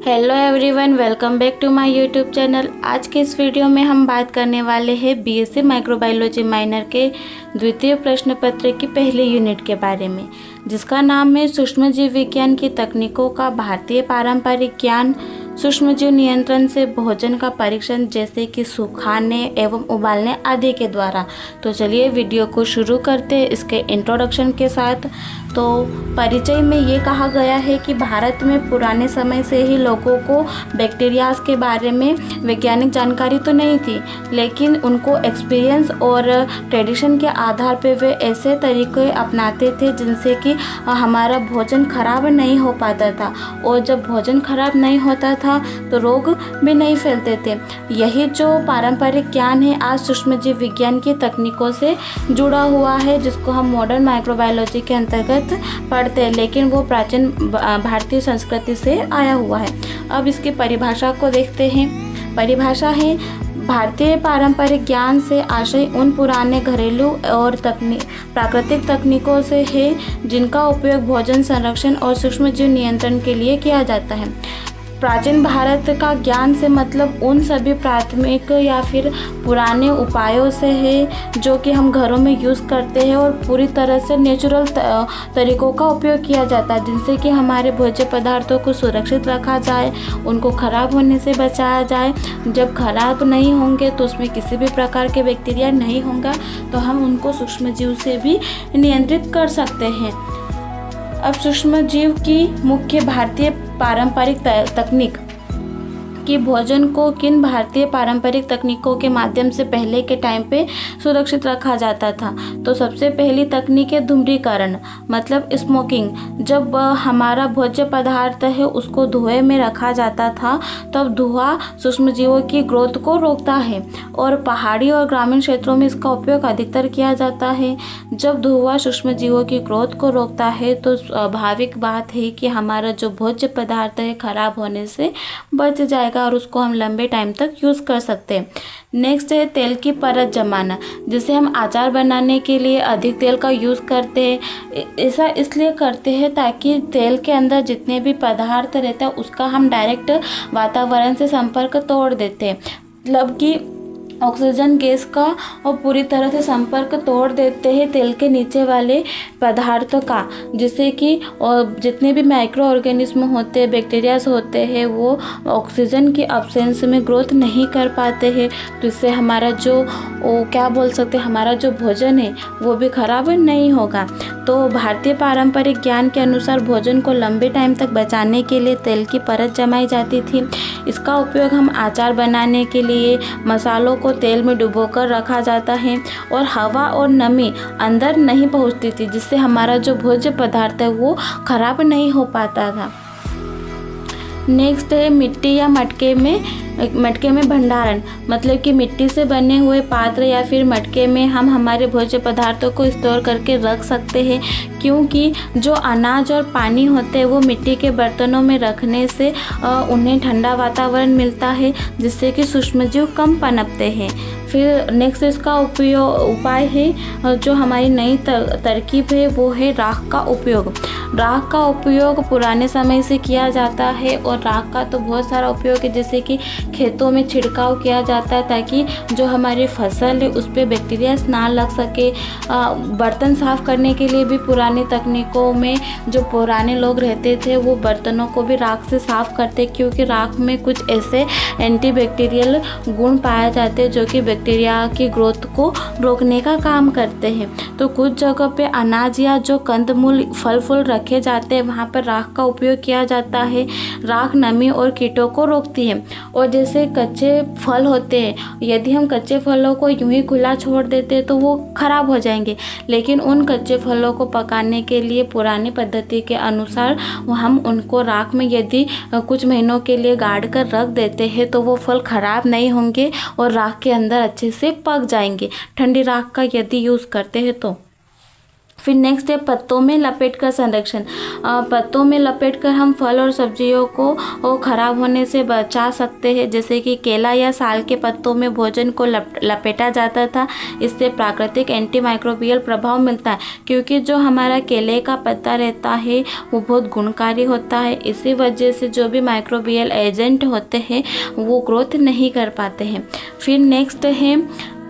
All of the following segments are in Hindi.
Hello everyone, welcome back to my YouTube channel. आज के इस वीडियो में हम बात करने वाले हैं बीएससी माइक्रोबायोलॉजी माइनर के द्वितीय प्रश्न पत्र की पहली यूनिट के बारे में, जिसका नाम है सूक्ष्मजीव विज्ञान की तकनीकों का भारतीय पारंपरिक ज्ञान, सूक्ष्मजीव नियंत्रण से भोजन का परीक्षण जैसे कि सुखाने एवं उबालने आदि के द्वारा। तो चलिए वीडियो को शुरू करते हैं इसके इंट्रोडक्शन के साथ। तो परिचय में ये कहा गया है कि भारत में पुराने समय से ही लोगों को बैक्टीरियाज के बारे में वैज्ञानिक जानकारी तो नहीं थी, लेकिन उनको एक्सपीरियंस और ट्रेडिशन के आधार पर वे ऐसे तरीके अपनाते थे जिनसे कि हमारा भोजन खराब नहीं हो पाता था, और जब भोजन खराब नहीं होता था तो रोग भी नहीं फैलते थे। यही जो पारंपरिक ज्ञान है आज सूक्ष्मजीव विज्ञान की तकनीकों से जुड़ा हुआ है, जिसको हम मॉडर्न माइक्रोबायोलॉजी के अंतर्गत पढ़ते हैं, लेकिन वो प्राचीन भारतीय संस्कृति से आया हुआ है। अब इसकी परिभाषा को देखते हैं। परिभाषा है, भारतीय पारंपरिक ज्ञान से आशय उन पुराने घरेलू और प्राकृतिक तकनीकों से है जिनका उपयोग भोजन संरक्षण और सूक्ष्मजीव नियंत्रण के लिए किया जाता है। प्राचीन भारत का ज्ञान से मतलब उन सभी प्राथमिक या फिर पुराने उपायों से है जो कि हम घरों में यूज़ करते हैं और पूरी तरह से नेचुरल तरीक़ों का उपयोग किया जाता है, जिनसे कि हमारे भोज्य पदार्थों को सुरक्षित रखा जाए, उनको ख़राब होने से बचाया जाए। जब खराब नहीं होंगे तो उसमें किसी भी प्रकार के बैक्टीरिया नहीं होगा, तो हम उनको सूक्ष्मजीव से भी नियंत्रित कर सकते हैं। अब सूक्ष्मजीव की मुख्य भारतीय पारंपरिक तकनीक कि भोजन को किन भारतीय पारंपरिक तकनीकों के माध्यम से पहले के टाइम पे सुरक्षित रखा जाता था। तो सबसे पहली तकनीक है धूम्रीकरण, मतलब स्मोकिंग। जब हमारा भोज्य पदार्थ है उसको धुएं में रखा जाता था, तब धुआं सूक्ष्मजीवों की ग्रोथ को रोकता है, और पहाड़ी और ग्रामीण क्षेत्रों में इसका उपयोग अधिकतर किया जाता है। जब धुआं सूक्ष्मजीवों की ग्रोथ को रोकता है तो स्वाभाविक बात है कि हमारा जो भोज्य पदार्थ है खराब होने से बच जाएगा और उसको हम लंबे टाइम तक यूज़ कर सकते हैं। नेक्स्ट है तेल की परत जमाना, जिसे हम अचार बनाने के लिए अधिक तेल का यूज़ करते हैं। ऐसा इसलिए करते हैं ताकि तेल के अंदर जितने भी पदार्थ रहते हैं उसका हम डायरेक्ट वातावरण से संपर्क तोड़ देते हैं, मतलब कि ऑक्सीजन गैस का और पूरी तरह से संपर्क तोड़ देते हैं तेल के नीचे वाले पदार्थों का, जिससे कि और जितने भी माइक्रो ऑर्गेनिज्म होते हैं, बैक्टीरियाज होते हैं, वो ऑक्सीजन की अब्सेंस में ग्रोथ नहीं कर पाते हैं। तो इससे हमारा जो हमारा जो भोजन है वो भी खराब नहीं होगा। तो भारतीय पारंपरिक ज्ञान के अनुसार भोजन को लंबे टाइम तक बचाने के लिए तेल की परत जमाई जाती थी। इसका उपयोग हम अचार बनाने के लिए मसालों को तेल में डुबोकर रखा जाता है, और हवा और नमी अंदर नहीं पहुंचती थी, जिससे हमारा जो भोज्य पदार्थ है वो खराब नहीं हो पाता था। नेक्स्ट है मिट्टी या मटके में भंडारण, मतलब कि मिट्टी से बने हुए पात्र या फिर मटके में हम हमारे भोज्य पदार्थों को स्टोर करके रख सकते हैं, क्योंकि जो अनाज और पानी होते हैं वो मिट्टी के बर्तनों में रखने से उन्हें ठंडा वातावरण मिलता है, जिससे कि सूक्ष्मजीव कम पनपते हैं। फिर नेक्स्ट इसका उपाय है, जो हमारी नई तरकीब है वो है राख का उपयोग। राख का उपयोग पुराने समय से किया जाता है, और राख का तो बहुत सारा उपयोग है, जैसे कि खेतों में छिड़काव किया जाता है ताकि जो हमारी फसल है उस पर बैक्टीरिया ना लग सके। बर्तन साफ़ करने के लिए भी पुरानी तकनीकों में जो पुराने लोग रहते थे वो बर्तनों को भी राख से साफ़ करते, क्योंकि राख में कुछ ऐसे एंटीबैक्टीरियल गुण पाए जाते हैं जो कि बैक्टीरिया की ग्रोथ को रोकने का काम करते हैं। तो कुछ जगह पे अनाज या जो कंदमूल फल फूल रखे जाते हैं वहाँ पर राख का उपयोग किया जाता है। राख नमी और कीटों को रोकती है। और जैसे कच्चे फल होते हैं, यदि हम कच्चे फलों को यूं ही खुला छोड़ देते हैं तो वो ख़राब हो जाएंगे, लेकिन उन कच्चे फलों को पकाने के लिए पुरानी पद्धति के अनुसार हम उनको राख में यदि कुछ महीनों के लिए गाड़ कर रख देते हैं तो वो फल ख़राब नहीं होंगे और राख के अंदर अच्छे से पक जाएंगे, ठंडी राख का यदि यूज़ करते हैं तो। फिर नेक्स्ट है पत्तों में लपेटकर संरक्षण। पत्तों में लपेटकर हम फल और सब्जियों को खराब होने से बचा सकते हैं। जैसे कि केला या साल के पत्तों में भोजन को लपेटा जाता था। इससे प्राकृतिक एंटीमाइक्रोबियल प्रभाव मिलता है, क्योंकि जो हमारा केले का पत्ता रहता है वो बहुत गुणकारी होता है। इसी वजह से जो भी माइक्रोबियल एजेंट होते हैं वो ग्रोथ नहीं कर पाते हैं। फिर नेक्स्ट है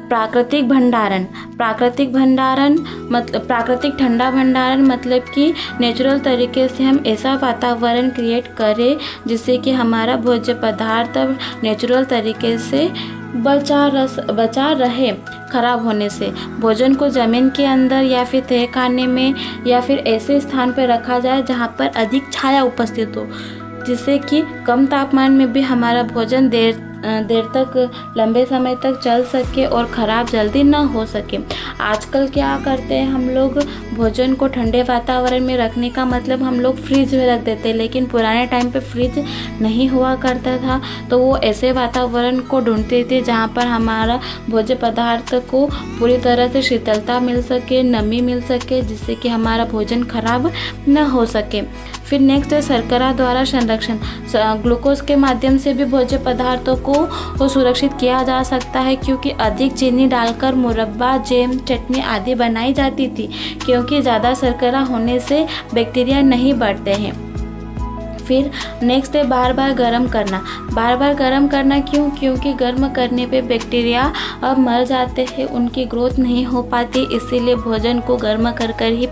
प्राकृतिक भंडारण। प्राकृतिक भंडारण मतलब प्राकृतिक ठंडा भंडारण, मतलब कि नेचुरल तरीके से हम ऐसा वातावरण क्रिएट करें जिससे कि हमारा भोज्य पदार्थ नेचुरल तरीके से बचा रहे खराब होने से। भोजन को ज़मीन के अंदर या फिर तहखाने में या फिर ऐसे स्थान पर रखा जाए जहाँ पर अधिक छाया उपस्थित हो, जिससे कि कम तापमान में भी हमारा भोजन देर तक लंबे समय तक चल सके और ख़राब जल्दी ना हो सके। आजकल क्या करते हैं हम लोग, भोजन को ठंडे वातावरण में रखने का मतलब हम लोग फ्रिज में रख देते हैं, लेकिन पुराने टाइम पे फ्रिज नहीं हुआ करता था, तो वो ऐसे वातावरण को ढूंढते थे जहाँ पर हमारा भोज्य पदार्थ को पूरी तरह से शीतलता मिल सके, नमी मिल सके, जिससे कि हमारा भोजन खराब न हो सके। फिर नेक्स्ट है शर्करा द्वारा संरक्षण। ग्लूकोज के माध्यम से भी भोज्य पदार्थों को सुरक्षित किया जा सकता है, क्योंकि अधिक चीनी डालकर मुरब्बा, जैम, चटनी आदि बनाई जाती थी, क्योंकि ज़्यादा शर्करा होने से बैक्टीरिया नहीं बढ़ते हैं। फिर नेक्स्ट है बार बार गर्म करना। बार बार गर्म करना क्यों? क्योंकि गर्म करने पे बैक्टीरिया अब मर जाते हैं, उनकी ग्रोथ नहीं हो पाती, इसीलिए भोजन को गर्म कर कर ही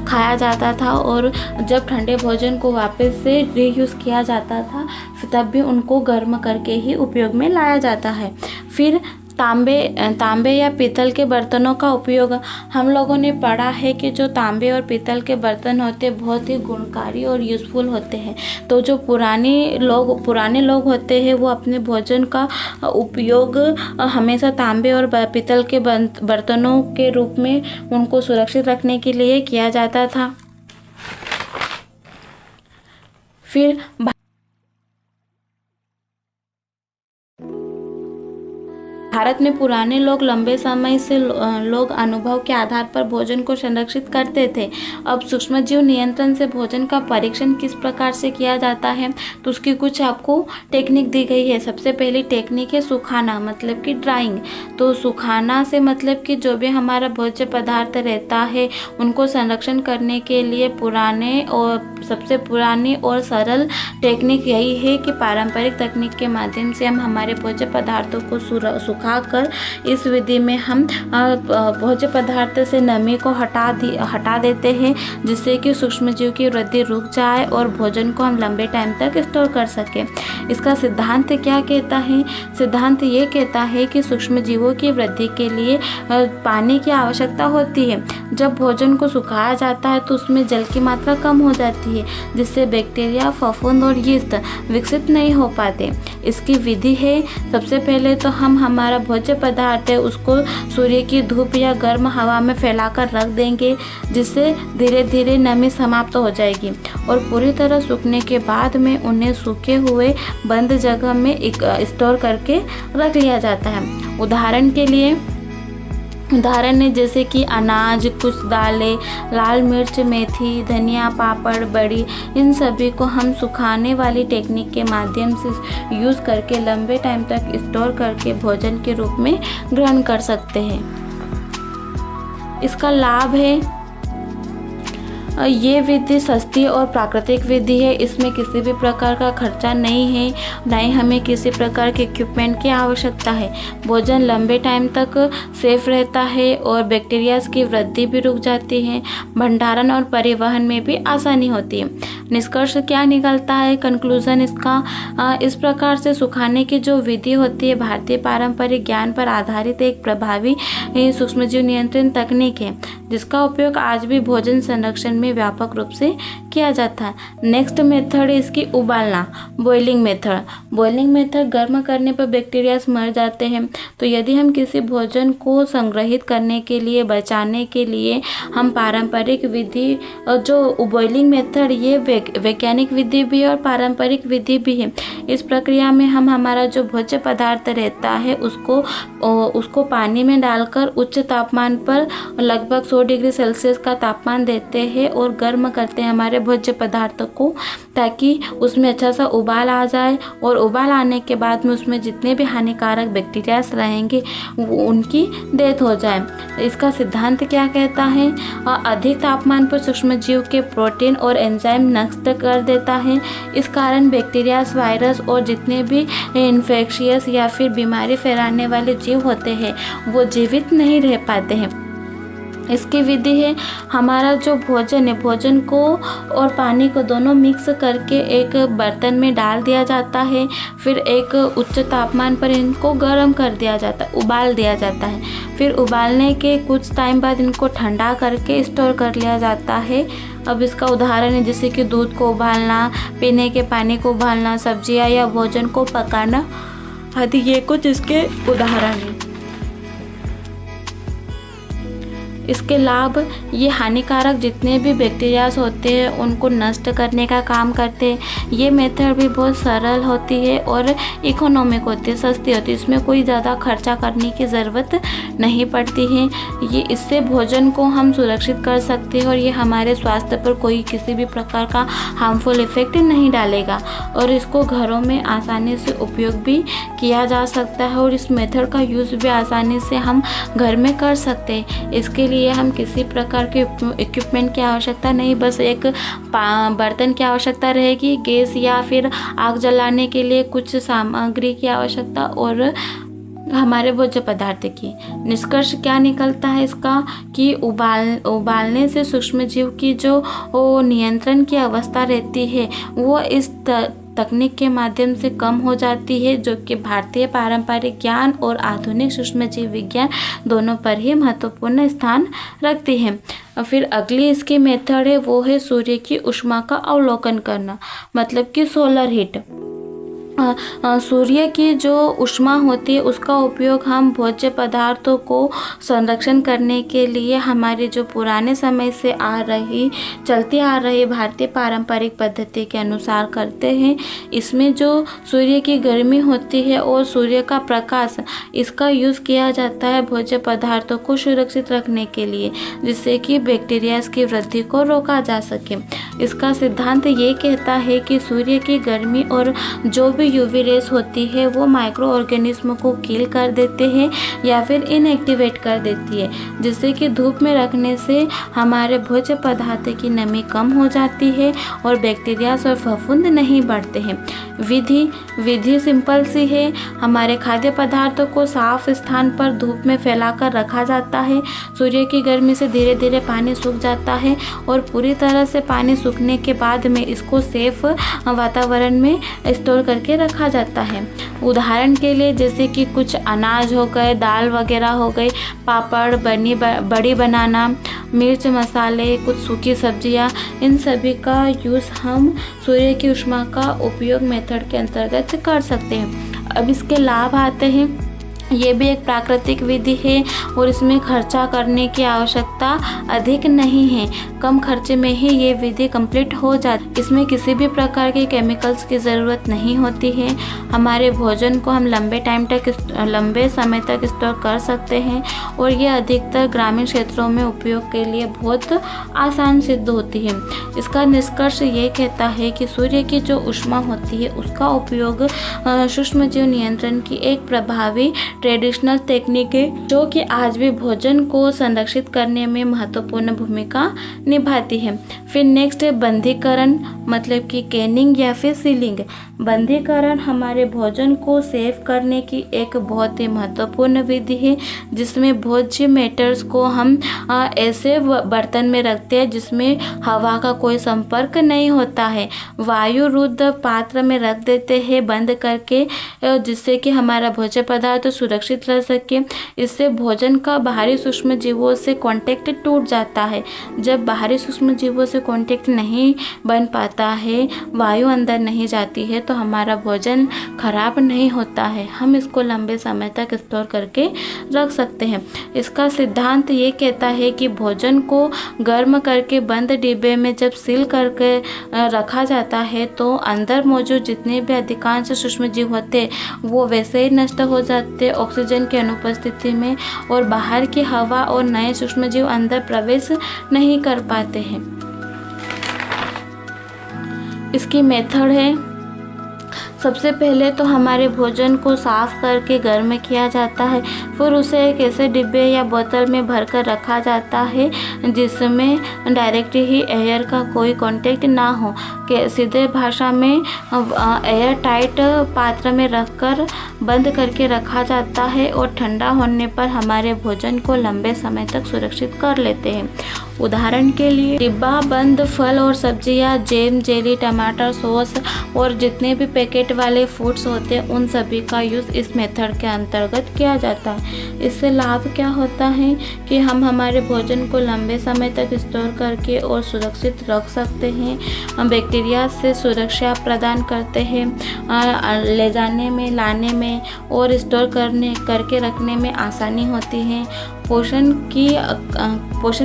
खाया जाता था। और जब ठंडे भोजन को वापस से रीयूज़ किया जाता था तब भी उनको गर्म करके ही उपयोग में लाया जाता है। फिर तांबे या पीतल के बर्तनों का उपयोग। हम लोगों ने पढ़ा है कि जो तांबे और पीतल के बर्तन होते हैं बहुत ही गुणकारी और यूज़फुल होते हैं। तो जो पुराने लोग होते हैं वो अपने भोजन का उपयोग हमेशा तांबे और पीतल के बर्तनों के रूप में उनको सुरक्षित रखने के लिए किया जाता था। फिर भारत में पुराने लोग लंबे समय से लोग अनुभव के आधार पर भोजन को संरक्षित करते थे। अब सूक्ष्मजीव नियंत्रण से भोजन का परीक्षण किस प्रकार से किया जाता है, तो उसकी कुछ आपको टेक्निक दी गई है। सबसे पहली टेक्निक है सुखाना, मतलब कि ड्राइंग। तो सुखाना से मतलब कि जो भी हमारा भोज्य पदार्थ रहता है उनको संरक्षण करने के लिए सबसे पुरानी और सरल टेक्निक यही है कि पारंपरिक तकनीक के माध्यम से हम हमारे भोज्य पदार्थों को सुखाकर इस विधि में हम भोज्य पदार्थ से नमी को हटा देते हैं, जिससे कि सूक्ष्मजीव की वृद्धि रुक जाए और भोजन को हम लंबे टाइम तक स्टोर कर सकें। इसका सिद्धांत क्या कहता है? सिद्धांत ये कहता है कि सूक्ष्मजीवों की वृद्धि के लिए पानी की आवश्यकता होती है। जब भोजन को सुखाया जाता है तो उसमें जल की मात्रा कम हो जाती है, जिससे बैक्टीरिया, फफूंद और यीस्ट विकसित नहीं हो पाते। इसकी विधि है, सबसे पहले तो हम हमारा भोज्य पदार्थ है उसको सूर्य की धूप या गर्म हवा में फैलाकर रख देंगे, जिससे धीरे धीरे नमी समाप्त हो जाएगी और पूरी तरह सूखने के बाद में उन्हें सूखे हुए बंद जगह में स्टोर करके रख लिया जाता है। उदाहरण है जैसे कि अनाज, कुछ दालें, लाल मिर्च, मेथी, धनिया, पापड़, बड़ी, इन सभी को हम सुखाने वाली टेक्निक के माध्यम से यूज़ करके लंबे टाइम तक स्टोर करके भोजन के रूप में ग्रहण कर सकते हैं। इसका लाभ है, ये विधि सस्ती और प्राकृतिक विधि है। इसमें किसी भी प्रकार का खर्चा नहीं है, ना ही हमें किसी प्रकार के इक्विपमेंट की आवश्यकता है। भोजन लंबे टाइम तक सेफ रहता है और बैक्टीरिया की वृद्धि भी रुक जाती है। भंडारण और परिवहन में भी आसानी होती है। निष्कर्ष क्या निकलता है? कंक्लूजन इसका इस प्रकार से सुखाने की जो विधि होती है भारतीय पारंपरिक ज्ञान पर आधारित एक प्रभावी सूक्ष्मजीव नियंत्रण तकनीक है, जिसका उपयोग आज भी भोजन संरक्षण में व्यापक रूप से किया जाता है। नेक्स्ट मेथड है इसकी उबालना, बॉइलिंग मेथड गर्म करने पर बैक्टीरिया मर जाते हैं। तो यदि हम किसी भोजन को संग्रहित करने के लिए, बचाने के लिए हम पारंपरिक विधि, जो बॉइलिंग मेथड ये वैज्ञानिक विधि भी है और पारंपरिक विधि भी है। इस प्रक्रिया में हम हमारा जो भोज्य पदार्थ रहता है उसको पानी में डालकर उच्च तापमान पर लगभग 100 डिग्री सेल्सियस का तापमान देते हैं और गर्म करते हैं हमारे भोज्य पदार्थों को, ताकि उसमें अच्छा सा उबाल आ जाए। और उबाल आने के बाद में उसमें जितने भी हानिकारक बैक्टीरियाज रहेंगे उनकी डेथ हो जाए। इसका सिद्धांत क्या कहता है? अधिक तापमान पर सूक्ष्म जीव के प्रोटीन और एंजाइम नष्ट कर देता है। इस कारण बैक्टीरियाज, वायरस और जितने भी इन्फेक्शियस या फिर बीमारी फैलाने वाले जीव होते हैं वो जीवित नहीं रह पाते हैं। इसकी विधि है, हमारा जो भोजन है, भोजन को और पानी को दोनों मिक्स करके एक बर्तन में डाल दिया जाता है। फिर एक उच्च तापमान पर इनको गर्म कर दिया जाता है, उबाल दिया जाता है। फिर उबालने के कुछ टाइम बाद इनको ठंडा करके स्टोर कर लिया जाता है। अब इसका उदाहरण है जैसे कि दूध को उबालना, पीने के पानी को उबालना, सब्जियां या भोजन को पकाना आदि, ये कुछ इसके उदाहरण हैं। इसके लाभ, ये हानिकारक जितने भी बैक्टीरियाज होते हैं उनको नष्ट करने का काम करते हैं। ये मेथड भी बहुत सरल होती है और इकोनॉमिक होती है, सस्ती होती है। इसमें कोई ज़्यादा खर्चा करने की ज़रूरत नहीं पड़ती है। ये इससे भोजन को हम सुरक्षित कर सकते हैं और ये हमारे स्वास्थ्य पर कोई किसी भी प्रकार का हार्मफुल इफ़ेक्ट नहीं डालेगा। और इसको घरों में आसानी से उपयोग भी किया जा सकता है और इस मेथड का यूज़ भी आसानी से हम घर में कर सकते हैं। इसके लिए हम किसी प्रकार के इक्विपमेंट की आवश्यकता नहीं, बस एक बर्तन की आवश्यकता रहेगी, गैस या फिर आग जलाने के लिए कुछ सामग्री की आवश्यकता और हमारे भोज्य पदार्थ की। निष्कर्ष क्या निकलता है इसका कि उबालने से सूक्ष्म जीव की जो नियंत्रण की अवस्था रहती है वो इस तकनीक के माध्यम से कम हो जाती है, जो कि भारतीय पारंपरिक ज्ञान और आधुनिक सूक्ष्मजीव विज्ञान दोनों पर ही महत्वपूर्ण स्थान रखती है। फिर अगली इसकी मेथड है वो है सूर्य की ऊष्मा का अवलोकन करना, मतलब कि सोलर हीट। सूर्य की जो ऊष्मा होती है उसका उपयोग हम भोज्य पदार्थों को संरक्षण करने के लिए हमारे जो पुराने समय से चलती आ रही भारतीय पारंपरिक पद्धति के अनुसार करते हैं। इसमें जो सूर्य की गर्मी होती है और सूर्य का प्रकाश, इसका यूज़ किया जाता है भोज्य पदार्थों को सुरक्षित रखने के लिए, जिससे कि बैक्टीरिया की वृद्धि को रोका जा सके। इसका सिद्धांत ये कहता है कि सूर्य की गर्मी और जो भी यूवी रेस होती है वो माइक्रो ऑर्गेनिज्म को किल कर देते हैं या फिर इनएक्टिवेट कर देती है, जिससे कि धूप में रखने से हमारे भोज्य पदार्थ की नमी कम हो जाती है और बैक्टीरिया और फफूंद नहीं बढ़ते हैं। विधि सिंपल सी है, हमारे खाद्य पदार्थों को साफ स्थान पर धूप में फैलाकर रखा जाता है। सूर्य की गर्मी से धीरे धीरे पानी सूख जाता है और पूरी तरह से पानी सूखने के बाद में इसको सेफ वातावरण में स्टोर करके रखा जाता है। उदाहरण के लिए जैसे कि कुछ अनाज हो गए, दाल वगैरह हो गई, पापड़, बड़ी बनाना, मिर्च मसाले, कुछ सूखी सब्जियां, इन सभी का यूज़ हम सूर्य की ऊष्मा का उपयोग मेथड के अंतर्गत कर सकते हैं। अब इसके लाभ आते हैं। ये भी एक प्राकृतिक विधि है और इसमें खर्चा करने की आवश्यकता अधिक नहीं है। कम खर्चे में ही ये विधि कंप्लीट हो जाती। इसमें किसी भी प्रकार के केमिकल्स की ज़रूरत नहीं होती है। हमारे भोजन को हम लंबे समय तक स्टोर कर सकते हैं और ये अधिकतर ग्रामीण क्षेत्रों में उपयोग के लिए बहुत आसान सिद्ध होती है। इसका निष्कर्ष ये कहता है कि सूर्य की जो ऊष्मा होती है उसका उपयोग सूक्ष्मजीव नियंत्रण की एक प्रभावी ट्रेडिशनल टेक्निक है, जो कि आज भी भोजन को संरक्षित करने में महत्वपूर्ण भूमिका निभाती है। फिर नेक्स्ट है बंधीकरण, मतलब कि कैनिंग या फिर सीलिंग। बंधीकरण हमारे भोजन को सेव करने की एक बहुत ही महत्वपूर्ण विधि है, जिसमें भोज्य मैटर्स को हम ऐसे बर्तन में रखते हैं जिसमें हवा का कोई संपर्क नहीं होता है। वायु रुद्ध पात्र में रख देते हैं बंद करके, जिससे कि हमारा भोज्य पदार्थ सुरक्षित रह सके। इससे भोजन का बाहरी सूक्ष्म जीवों से कांटेक्ट टूट जाता है। जब बाहरी सूक्ष्म जीवों से कांटेक्ट नहीं बन पाता है, वायु अंदर नहीं जाती है, तो हमारा भोजन खराब नहीं होता है। हम इसको लंबे समय तक स्टोर करके रख सकते हैं। इसका सिद्धांत ये कहता है कि भोजन को गर्म करके बंद डिब्बे में जब सील करके रखा जाता है तो अंदर मौजूद जितने भी अधिकांश सूक्ष्म जीव होते हैं वो वैसे ही नष्ट हो जाते ऑक्सीजन की अनुपस्थिति में और बाहर की हवा और नए सूक्ष्मजीव अंदर प्रवेश नहीं कर पाते हैं। इसकी मेथड है, सबसे पहले तो हमारे भोजन को साफ करके गर्म किया जाता है, फिर उसे एक ऐसे डिब्बे या बोतल में भरकर रखा जाता है जिसमें डायरेक्ट ही एयर का कोई कांटेक्ट ना हो, कि सीधे भाषा में एयर टाइट पात्र में रखकर बंद करके रखा जाता है और ठंडा होने पर हमारे भोजन को लंबे समय तक सुरक्षित कर लेते हैं। उदाहरण के लिए डिब्बा बंद फल और सब्जियां, जैम, जेली, टमाटर सॉस और जितने भी पैकेट वाले फूड्स होते हैं उन सभी का यूज़ इस मेथड के अंतर्गत किया जाता है। इससे लाभ क्या होता है कि हम हमारे भोजन को लंबे समय तक स्टोर करके और सुरक्षित रख सकते हैं, हम बैक्टीरिया से सुरक्षा प्रदान करते हैं, ले जाने में, लाने में और स्टोर करके रखने में आसानी होती है। पोषण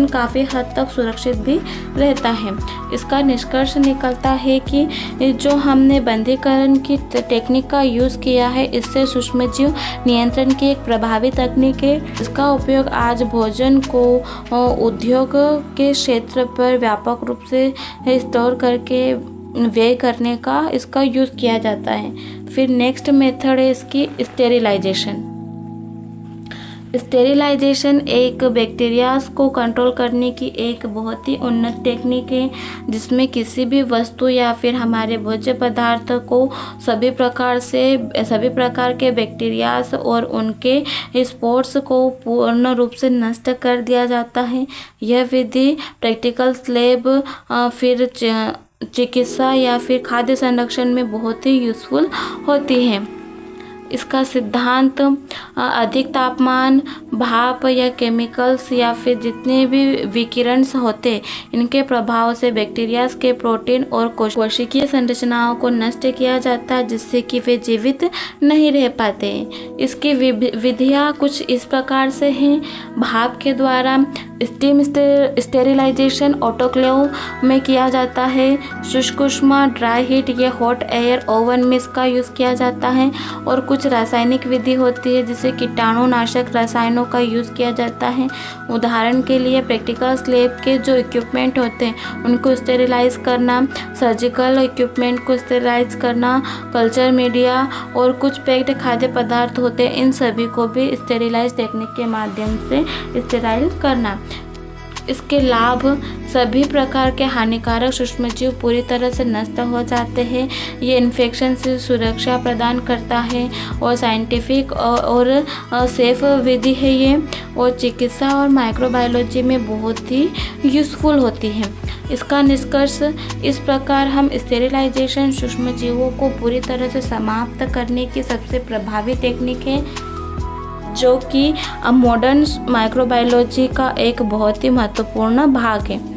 काफ़ी हद तक सुरक्षित भी रहता है। इसका निष्कर्ष निकलता है कि जो हमने बंदीकरण की टेक्निक का यूज़ किया है, इससे सूक्ष्मजीव नियंत्रण की एक प्रभावी तकनीक है। इसका उपयोग आज भोजन को उद्योग के क्षेत्र पर व्यापक रूप से स्टोर करके व्यय करने का इसका यूज़ किया जाता है। फिर नेक्स्ट मेथड है इसकी स्टेरिलाइजेशन। स्टेरिलाइजेशन एक बैक्टीरियाज को कंट्रोल करने की एक बहुत ही उन्नत टेक्निक है, जिसमें किसी भी वस्तु या फिर हमारे भोज्य पदार्थ को सभी प्रकार के बैक्टीरियाज और उनके स्पोर्स को पूर्ण रूप से नष्ट कर दिया जाता है। यह विधि प्रैक्टिकल लैब, फिर चिकित्सा या फिर खाद्य संरक्षण में बहुत ही यूज़फुल होती है। इसका सिद्धांत अधिक तापमान, भाप या केमिकल्स या फिर जितने भी विकिरण होते इनके प्रभाव से बैक्टीरिया के प्रोटीन और कोशिकीय संरचनाओं को नष्ट किया जाता है, जिससे कि वे जीवित नहीं रह पाते। इसकी विधियाँ कुछ इस प्रकार से हैं। भाप के द्वारा स्टीम स्टेरिलाइजेशन ऑटोक्लेव में किया जाता है। शुष्क ऊष्मा, ड्राई हीट, ये हॉट एयर ओवन में इसका यूज़ किया जाता है। और कुछ रासायनिक विधि होती है जिसे कीटाणुनाशक रसायनों का यूज़ किया जाता है। उदाहरण के लिए प्रैक्टिकल लैब के जो इक्विपमेंट होते हैं उनको स्टेरिलाइज करना, सर्जिकल इक्विपमेंट को स्टेरिलाइज करना, कल्चर मीडिया और कुछ पैक्ड खाद्य पदार्थ होते हैं, इन सभी को भी स्टेरिलाइज टेक्निक के माध्यम से स्टेराइज करना। इसके लाभ, सभी प्रकार के हानिकारक सूक्ष्मजीव पूरी तरह से नष्ट हो जाते हैं। ये इन्फेक्शन से सुरक्षा प्रदान करता है और साइंटिफिक और सेफ विधि है ये, और चिकित्सा और माइक्रोबायोलॉजी में बहुत ही यूज़फुल होती है। इसका निष्कर्ष इस प्रकार, हम स्टेरिलाइजेशन सूक्ष्मजीवों को पूरी तरह से समाप्त करने की सबसे प्रभावी टेक्निक है, जो कि मॉडर्न माइक्रोबायोलॉजी का एक बहुत ही महत्वपूर्ण भाग है।